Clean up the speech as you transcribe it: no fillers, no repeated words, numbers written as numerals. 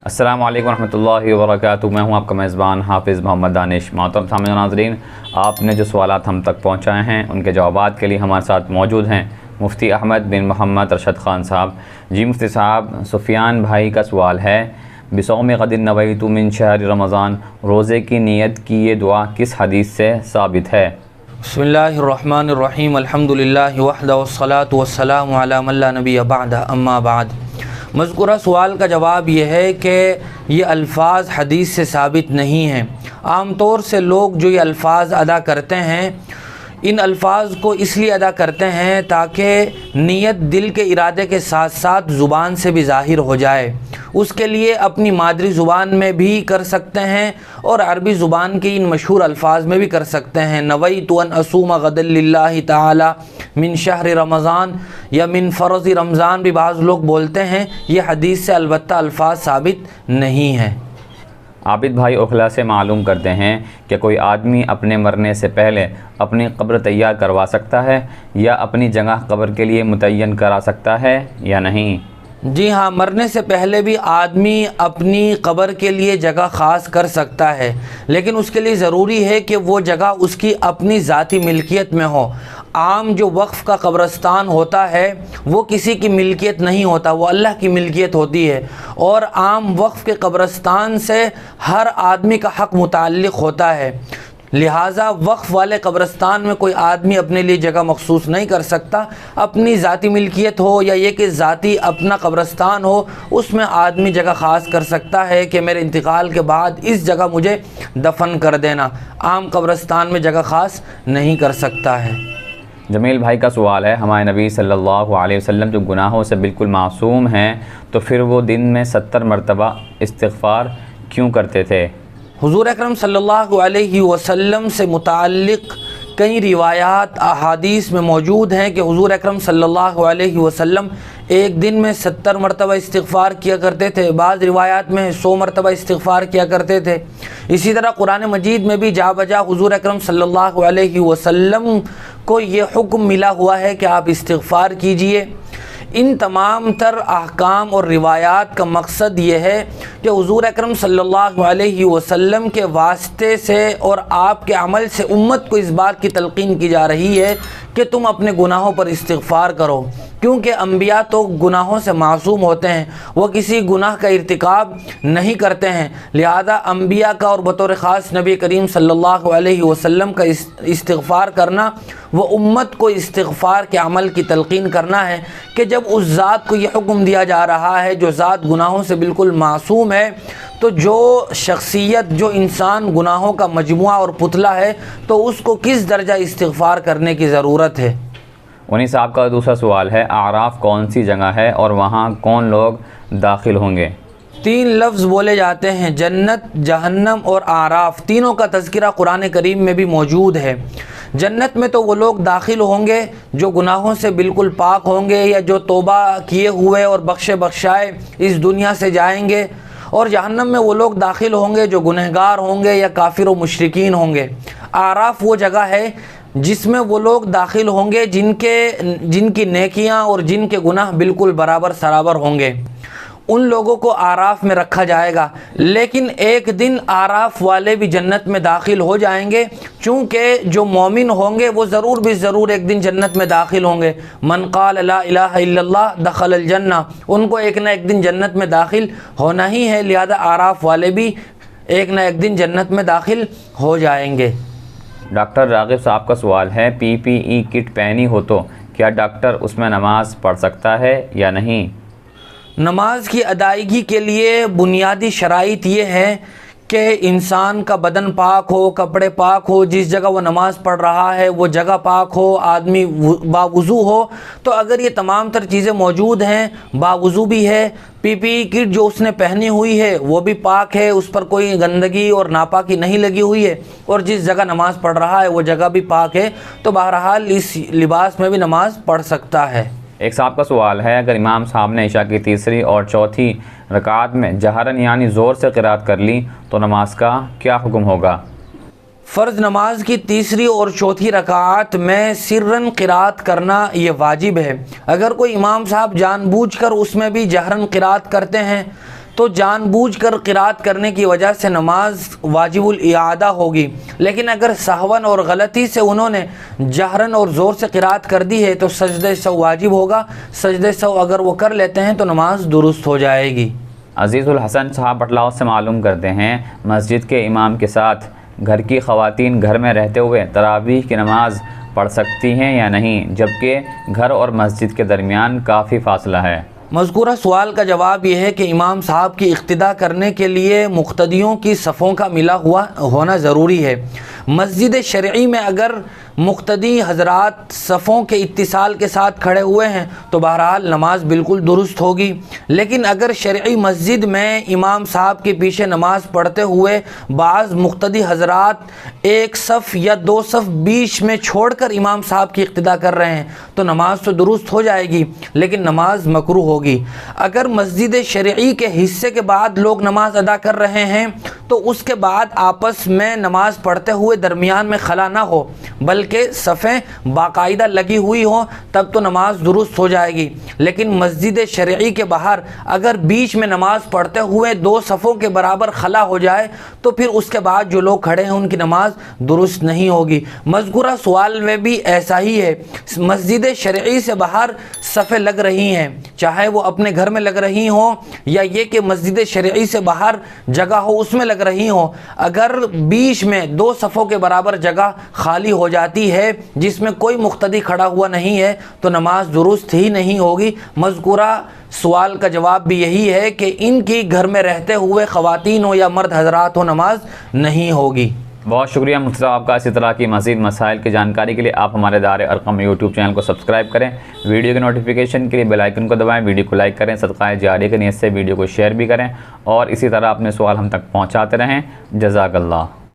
अस्सलामु अलैकुम रहमतुल्लाहि व बरकातुहू। मैं हूं आपका मेज़बान हाफ़िज़ मोहम्मद दानिश। मोहतरम सामईन नाज़रीन, आपने जो सवालात हम तक पहुंचाए हैं उनके जवाबात के लिए हमारे साथ मौजूद हैं मुफ्ती अहमद बिन मोहम्मद अरशद ख़ान साहब। जी मुफ्ती साहब, सुफियान भाई का सवाल है, बिसौम ग़दिन नवैतु मिन शहर रमज़ान, रोज़े की नीयत की ये दुआ किस हदीस से साबित है? बिस्मिल्लाहिर्रहमानिर्रहीम, अल्हम्दुलिल्लाहि वहदा वस्सलातु वस्सलामु अला मन ला नबिय्य बअदा, अम्मा बाद। मज़कूरा सवाल का जवाब यह है कि ये अल्फाज हदीस से साबित नहीं हैं। आम तौर से लोग जो ये अल्फाज अदा करते हैं, इन अल्फाज को इसलिए अदा करते हैं ताकि नीयत दिल के इरादे के साथ साथ ज़ुबान से भी ज़ाहिर हो जाए। उसके लिए अपनी मादरी ज़ुबान में भी कर सकते हैं और अरबी ज़ुबान के इन मशहूर अल्फाज में भी कर सकते हैं। नवैतु अन असूम गदन लिल्लाहि ताला मिन शहर रमज़ान या मिन फ़र्ज़ रमज़ान भी बाज़ लोग बोलते हैं। ये हदीस से अलबत्ता अल्फाज साबित नहीं है। आबिद भाई ओखला से मालूम करते हैं कि कोई आदमी अपने मरने से पहले अपनी कब्र तैयार करवा सकता है या अपनी जगह कब्र के लिए मुतय्यन करा सकता है या नहीं? जी हाँ, मरने से पहले भी आदमी अपनी कब्र के लिए जगह ख़ास कर सकता है, लेकिन उसके लिए ज़रूरी है कि वो जगह उसकी अपनी ज़ाती मिल्कियत में हो। आम जो वक्फ़ का कब्रस्तान होता है वो किसी की मिल्कियत नहीं होता, वो अल्लाह की मिल्कियत होती है। और आम वक्फ़ के कब्रस्तान से हर आदमी का हक़ मुताल्लिक़ होता है। लिहाजा वक्फ़ वाले कब्रस्तान में कोई आदमी अपने लिए जगह मखसूस नहीं कर सकता। अपनी ज़ाती मिल्कियत हो या ये कि ज़ाती अपना कब्रस्तान हो, उसमें आदमी जगह ख़ास कर सकता है कि मेरे इंतकाल के बाद इस जगह मुझे दफन कर देना। आम कब्रस्तान में जगह ख़ास नहीं कर सकता है। जमील भाई का सवाल है, हमारे नबी सल्लल्लाहु अलैहि वसल्लम जो गुनाहों से बिल्कुल मासूम हैं, तो फिर वो दिन में 70 मरतबा इस्तिग़फ़ार क्यों करते थे? हुज़ूर अकरम सल्लल्लाहु अलैहि वसल्लम से मुताल्लिक़ कई रिवायात अहादीस में मौजूद हैं कि हुज़ूर अकरम सल्लल्लाहु अलैहि वसल्लम एक दिन में 70 मरतबा इस्तिग़फ़ार किया करते थे। बाज़ रिवायात में 100 मरतबा इस्तिग़फ़ार किया करते थे। इसी तरह कुरान मजीद में भी जा बजा हुज़ूर अकरम सल्लल्लाहु अलैहि वसल्लम को ये हुक्म मिला हुआ है कि आप इस्तिग़फ़ार कीजिए। इन तमाम तर अहकाम और रिवायात का मकसद ये है कि हुज़ूर अकरम सल्लल्लाहु अलैहि वसल्लम के वास्ते से और आपके अमल से उम्मत को इस बात की तलक़ीन की जा रही है कि तुम अपने गुनाहों पर इस्तिग़फ़ार करो, क्योंकि अम्बिया तो गुनाहों से मासूम होते हैं, वो किसी गुनाह का इर्तिकाब नहीं करते हैं। लिहाजा अम्बिया का और बतौर ख़ास नबी करीम सल्लल्लाहु अलैहि वसल्लम का इस्तिग़फ़ार करना वो उम्मत को इस्तिग़फ़ार के अमल की तलक़ीन करना है कि जब उस ज़ात को ये हुक्म दिया जा रहा है जो ज़ात गुनाहों से बिल्कुल मासूम है, तो जो शख्सियत जो इंसान गुनाहों का मजमुआ और पुतला है, तो उसको किस दर्जा इस्तिग़फ़ार करने की ज़रूरत है। उन्हीं साहब का दूसरा सवाल है, आराफ कौन सी जगह है और वहाँ कौन लोग दाखिल होंगे? 3 लफ्ज़ बोले जाते हैं, जन्नत, जहन्नम और आराफ। तीनों का तज़किरा कुरान करीम में भी मौजूद है। जन्नत में तो वो लोग दाखिल होंगे जो गुनाहों से बिल्कुल पाक होंगे या जो तौबा किए हुए और बख्शे बख्शाए इस दुनिया से जाएंगे। और जहन्नम में वो लोग दाखिल होंगे जो गुनहगार होंगे या काफिर व मुशरिकीन होंगे। आराफ वो जगह है जिसमें वो लोग दाखिल होंगे जिनकी नेकियां और जिनके गुनाह बिल्कुल बराबर सराबर होंगे। उन लोगों को आराफ में रखा जाएगा। लेकिन एक दिन आराफ वाले भी जन्नत में दाखिल हो जाएंगे, चूँकि जो मोमिन होंगे वो ज़रूर भी ज़रूर एक दिन जन्नत में दाखिल होंगे। मन क़ाल ला इलाहा इल्लल्लाह दख़लल जन्नह, उनको एक न एक दिन जन्नत में दाखिल होना ही है। लिहाजा आराफ वाले भी एक न एक दिन जन्नत में दाखिल हो जाएंगे। डॉक्टर राग़िब साहब का सवाल है, PPE किट पहनी हो तो क्या डॉक्टर उसमें नमाज़ पढ़ सकता है या नहीं? नमाज की अदायगी के लिए बुनियादी शराइत ये हैं कि इंसान का बदन पाक हो, कपड़े पाक हो, जिस जगह वो नमाज़ पढ़ रहा है वो जगह पाक हो, आदमी बावुज़ू हो। तो अगर ये तमाम तर चीज़ें मौजूद हैं, बावुज़ू भी है, PPE किट जो उसने पहनी हुई है वो भी पाक है, उस पर कोई गंदगी और नापाकी नहीं लगी हुई है, और जिस जगह नमाज़ पढ़ रहा है वो जगह भी पाक है, तो बहरहाल इस लिबास में भी नमाज़ पढ़ सकता है। एक साहब का सवाल है, अगर इमाम साहब ने इशा की तीसरी और चौथी रकात में जहरन यानी ज़ोर से क़िरात कर ली तो नमाज का क्या हुक्म होगा? फ़र्ज़ नमाज की तीसरी और चौथी रकात में सिर्रन क़िरात करना ये वाजिब है। अगर कोई इमाम साहब जानबूझकर उसमें भी जहरन क़िरात करते हैं तो जानबूझकर क़िरात करने की वजह से नमाज वाजिबुल इआदा होगी। लेकिन अगर सहवन और गलती से उन्होंने जहरन और ज़ोर से क़िरात कर दी है तो सजदे सव वाजिब होगा। सजदे सव अगर वो कर लेते हैं तो नमाज दुरुस्त हो जाएगी। अज़ीज़ुल हसन साहब बटलाव से मालूम करते हैं, मस्जिद के इमाम के साथ घर की ख़वातीन घर में रहते हुए तरावीह की नमाज़ पढ़ सकती हैं या नहीं, जबकि घर और मस्जिद के दरमियान काफ़ी फ़ासला है। मज़कूरा सवाल का जवाब यह है कि इमाम साहब की इक्तिदा करने के लिए मुक़्तदियों की सफ़ों का मिला हुआ होना ज़रूरी है। मस्जिद शरई में अगर मुक़्तदी हज़रात सफ़ों के इत्तिसाल के साथ खड़े हुए हैं तो बहरहाल नमाज बिल्कुल दुरुस्त होगी। लेकिन अगर शरई मस्जिद में इमाम साहब के पीछे नमाज़ पढ़ते हुए बाज़ मुक़्तदी हज़रात एक सफ़ या दो सफ़ बीच में छोड़कर इमाम साहब की इक्तिदा कर रहे हैं तो नमाज तो दुरुस्त हो जाएगी, लेकिन नमाज मकरूह होगी। अगर मस्जिद शरई के हिस्से के बाद लोग नमाज अदा कर रहे हैं तो उसके बाद आपस में नमाज पढ़ते हुए दरमियान में खला ना हो, बल्कि सफ़ें बाकायदा लगी हुई हो, तब तो नमाज दुरुस्त हो जाएगी। लेकिन मस्जिद शरई के बाहर अगर बीच में नमाज पढ़ते हुए दो सफ़ों के बराबर खला हो जाए तो फिर उसके बाद जो लोग खड़े हैं उनकी नमाज दुरुस्त नहीं होगी। मज़कूरा सवाल में भी ऐसा ही है। मस्जिद शरई से बाहर सफ़ें लग रही हैं, चाहे वो अपने घर में लग रही हों या ये कि मस्जिद शरई से बाहर जगह हो उसमें लग रही हों, अगर बीच में दो सफ़ों के बराबर जगह खाली हो जाती है जिसमें कोई मुक़्तदी खड़ा हुआ नहीं है तो नमाज दुरुस्त ही नहीं होगी। मज़कूरा सवाल का जवाब भी यही है कि इनकी घर में रहते हुए ख़वातीन हो या मर्द हज़रात हो नमाज नहीं होगी। बहुत शुक्रिया मुफ्ती साहब आपका। इसी तरह की मज़ीद मसाइल की जानकारी के लिए आप हमारे दारे अरक़म यूट्यूब चैनल को सब्सक्राइब करें। वीडियो के नोटिफिकेशन के लिए बेल आइकन को दबाएं, वीडियो को लाइक करें, सदक़ाए जारी की नीयत से वीडियो को शेयर भी करें और इसी तरह अपने सवाल हम तक पहुँचाते रहें। जज़ाकल्लाह।